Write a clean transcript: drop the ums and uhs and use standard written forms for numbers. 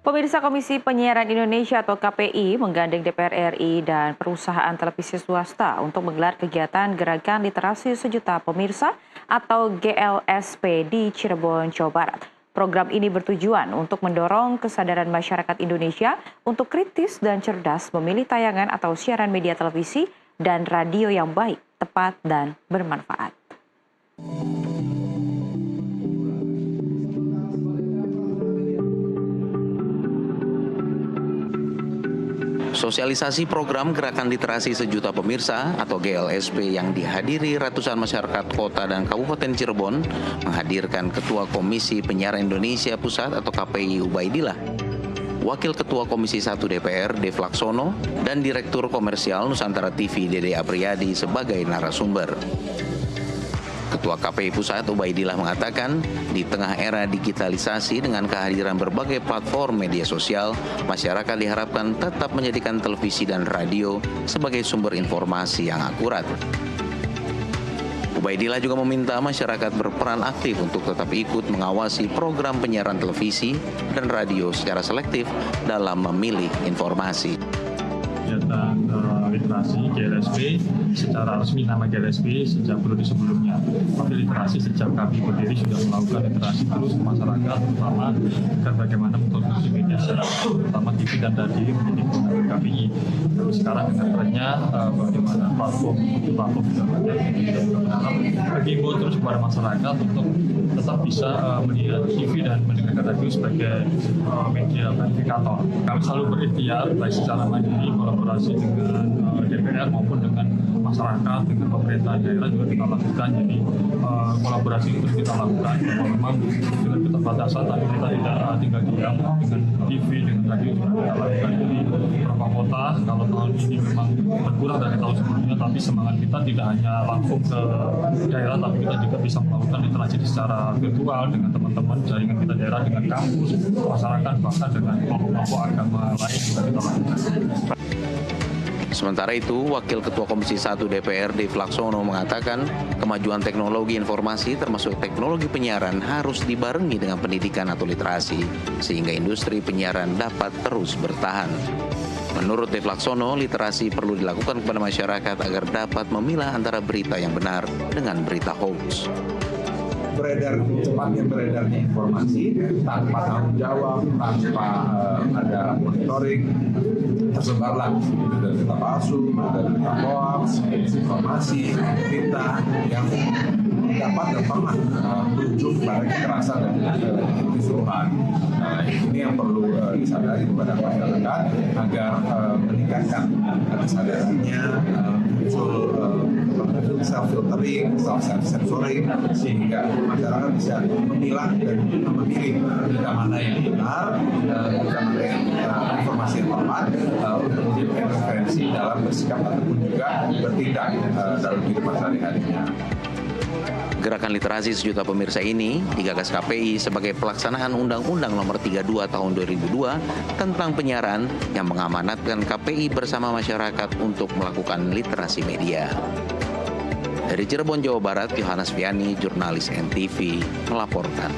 Pemirsa Komisi Penyiaran Indonesia atau KPI menggandeng DPR RI dan perusahaan televisi swasta untuk menggelar kegiatan Gerakan Literasi Sejuta Pemirsa atau GLSP di Cirebon, Jawa Barat. Program ini bertujuan untuk mendorong kesadaran masyarakat Indonesia untuk kritis dan cerdas memilih tayangan atau siaran media televisi dan radio yang baik, tepat, dan bermanfaat. Sosialisasi program Gerakan Literasi Sejuta Pemirsa atau GLSP yang dihadiri ratusan masyarakat kota dan Kabupaten Cirebon menghadirkan Ketua Komisi Penyiaran Indonesia Pusat atau KPI Ubaidillah, Wakil Ketua Komisi 1 DPR Dev Laksono, dan Direktur Komersial Nusantara TV Dede Apriyadi sebagai narasumber. Ketua KPI Pusat Ubaidillah mengatakan, di tengah era digitalisasi dengan kehadiran berbagai platform media sosial, masyarakat diharapkan tetap menjadikan televisi dan radio sebagai sumber informasi yang akurat. Ubaidillah juga meminta masyarakat berperan aktif untuk tetap ikut mengawasi program penyiaran televisi dan radio secara selektif dalam memilih informasi. Kegiatan literasi GLSP secara resmi nama GLSP sejak periode sebelumnya. Tapi literasi sejak kami berdiri sudah melakukan literasi terus ke masyarakat, terutama agar bagaimana mengkonsumsi media secara terutama TV dan radio menjadi kewenangan KPI. Tapi sekarang dengan trennya bagaimana platform sudah banyak dan berharap berhimbau terus kepada masyarakat untuk tetap bisa melihat TV dan mendengarkan radio sebagai media verifikator. Kami selalu berikhtiar baik secara mandiri kolaborasi dengan DPR maupun dengan masyarakat, dengan pemerintah daerah juga kita lakukan. Jadi kolaborasi itu kita lakukan. Bahwa memang dengan keterbatasan tapi kita tidak tinggal diam, dengan TV, dengan radio juga kita lakukan. Jadi beberapa kota kalau tahun ini memang berkurang dari tahun sebelumnya, tapi semangat kita tidak hanya langsung ke daerah, tapi kita juga bisa melakukan literasi secara virtual dengan teman-teman jaringan kita daerah, dengan kampus, masyarakat, bahkan dengan kelompok-kelompok agama lain juga kita lakukan. Sementara itu, Wakil Ketua Komisi 1 DPR Dev Laksono mengatakan kemajuan teknologi informasi termasuk teknologi penyiaran harus dibarengi dengan pendidikan atau literasi sehingga industri penyiaran dapat terus bertahan. Menurut Dev Laksono, literasi perlu dilakukan kepada masyarakat agar dapat memilah antara berita yang benar dengan berita hoax. Cepatnya beredarnya informasi tanpa tanggung jawab, tanpa ada monitoring, tersebarlah berita palsu, berita hoax, informasi, berita yang dapat dan pernah berujung pada kekerasan dan kerusuhan. Ini yang perlu disadari kepada masyarakat agar meningkatkan kesadarannya, self-filtering, self-censoring, sehingga masyarakat bisa memilah dan memilih berita mana yang benar, berita mana yang informasi yang tepat untuk menjadi referensi dalam bersikap ataupun juga bertindak dalam kehidupan sehari-harinya. Gerakan Literasi Sejuta Pemirsa ini digagas KPI sebagai pelaksanaan Undang-Undang Nomor 32 Tahun 2002 tentang penyiaran yang mengamanatkan KPI bersama masyarakat untuk melakukan literasi media. Dari Cirebon, Jawa Barat, Yohanes Viani, jurnalis NTV, melaporkan.